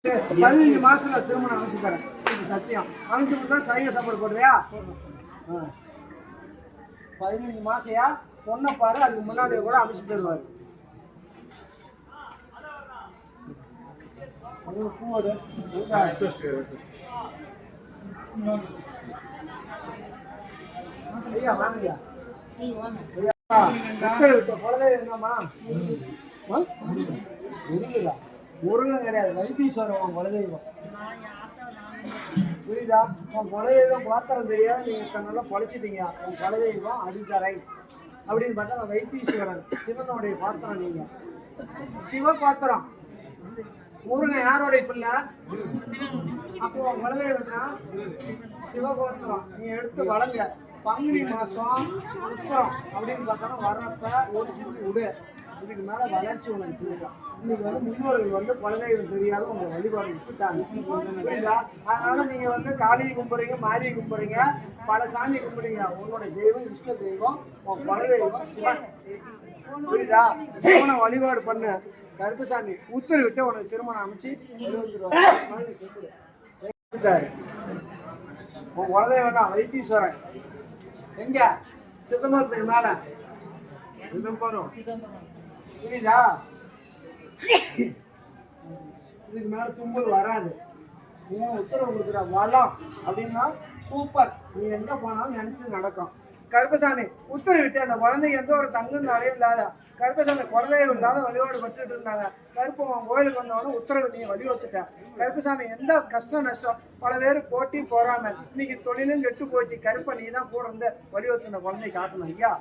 15 மாசத்துல திருமணம் அமைச்சு தரேன். சத்தியம் அமைச்சு கொடுத்தா சைவ சாப்பாடு போடுறியா? 15 மாசையா பொண்ணை பாரு, அதுக்கு முன்னாடியே கூட அமைச்சு தருவாரு. பூவோடு ஐயா வாங்கய்யா. குழந்தை என்னம்மா? முருகன் கிடையாது, வைத்தீஸ்வரன் உன் குலதெய்வம். புரியுதா? உன் குலதெய்வம் பாத்திரம் தெரியாது, நீங்க நல்லா பழிச்சிட்டீங்க. உன் குலதெய்வம் அடித்தரை அப்படின்னு பார்த்தா நான் வைத்தீஸ்வரன், சிவனுடைய பாத்திரம். நீங்க சிவ பாத்திரம். முருகன் யாரோடைய பிள்ளை? அப்போ உன் குலதெய்வம்னா சிவகோத்திரம். நீ எடுத்து வளங்க. பங்குனி மாசம் உத்தரம் அப்படின்னு பார்த்தோன்னா வர்றப்ப ஒரு சிட்டு விடு. இதுக்கு மேல வளர்ச்சி உனக்கு தெரியும். இன்னைக்கு முன்னோர்கள் குலதெய்வம் தெரியாத உங்க வழிபாடு விட்டுட்டாங்க. புரியுதா? அதனால நீங்க காளியை கும்பிடுறீங்க, மாரியை கும்பிடுறீங்க, பல சாமி கும்பிடுறீங்க. உன்னோட தெய்வம் இஷ்ட தெய்வம் உன் குலதெய்வம் சிவன். புரியுதா? சிவனை வழிபாடு பண்ணு. கருப்புசாமி உத்தரவிட்டு உனக்கு திருமணம் அமைச்சு 70 ரூபாய் உன் குலதெய்வம் தான் வைத்தீஸ்வரன். எங்க? சிதம்பரத்துக்கு மேல. சிதம்பரம் புரியுதா? இதுக்கு மேல தும்பல் வராது. நீ உத்தரவு கொடுக்குற வளம் அப்படின்னா சூப்பர். நீ எங்க போனாலும் நினைச்சு நடக்கும். கருப்பசாமி உத்தரவிட்டு அந்த குழந்தைக்கு எந்த ஒரு தங்கும் தலையும் இல்லாத கருப்பசாமி குழந்தையும் இல்லாத வழிபாடு பட்டுட்டு இருந்தாங்க. கருப்பு உன் கோயிலுக்கு வந்தவொடனே உத்தரவு நீ வழி ஒத்துட்ட. கருப்பசாமி எந்த கஷ்டம் நஷ்டம் பல பேர் போட்டி போறாம இன்னைக்கு தொழிலும் கெட்டு போச்சு. கருப்பை நீ தான் கூட இருந்து வழி ஒத்துன குழந்தை காட்டணும். ஐயா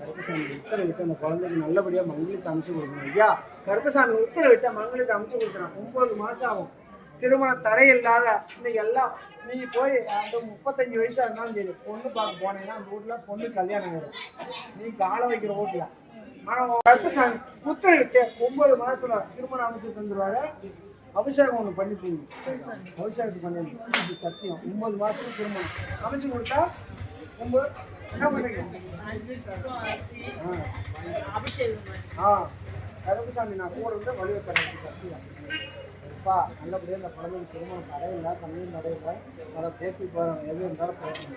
கருப்பசாமி உத்தரவிட்டு அந்த குழந்தைக்கு நல்லபடியா மங்களத்தை அமைச்சு கொடுக்கணும். ஐயா கருப்பசாமி உத்தரவிட்ட மங்களத்தை அமைச்சு கொடுக்குறான். 9 மாசம் ஆகும். திருமண தடை இல்லாத இன்னைக்கு எல்லாம் நீ போய் அந்த 35 வயசா இருந்தாலும் சரி பொண்ணு பார்க்க போனீங்கன்னா அந்த வீட்டுல பொண்ணு கல்யாணம் ஆயிடும். நீ காலை வைக்கிற வீட்டுல. ஆனா கருப்பசாமி உத்தரவிட்டு 9 மாசத்துல திருமணம் அமைச்சு தந்துருவாரு. அபிஷேகம் ஒன்று பண்ணிப்பீங்க. அபிஷேகத்துக்கு பண்ணி சத்தியம் 9 மாசத்துக்கு திருமணம் அமைச்சு கொடுத்தா என்ன பண்ணுங்க? கருப்பசாமி நான் கூட இருந்து வழிவத்தரேன். சத்தியம் அப்பா நல்லபடியாக இந்த குழந்தைக்கு திருமணம் தடையில்லை, தண்ணியும் தடையில்லை. அதை பேசி எது இருந்தாலும் போகணும்.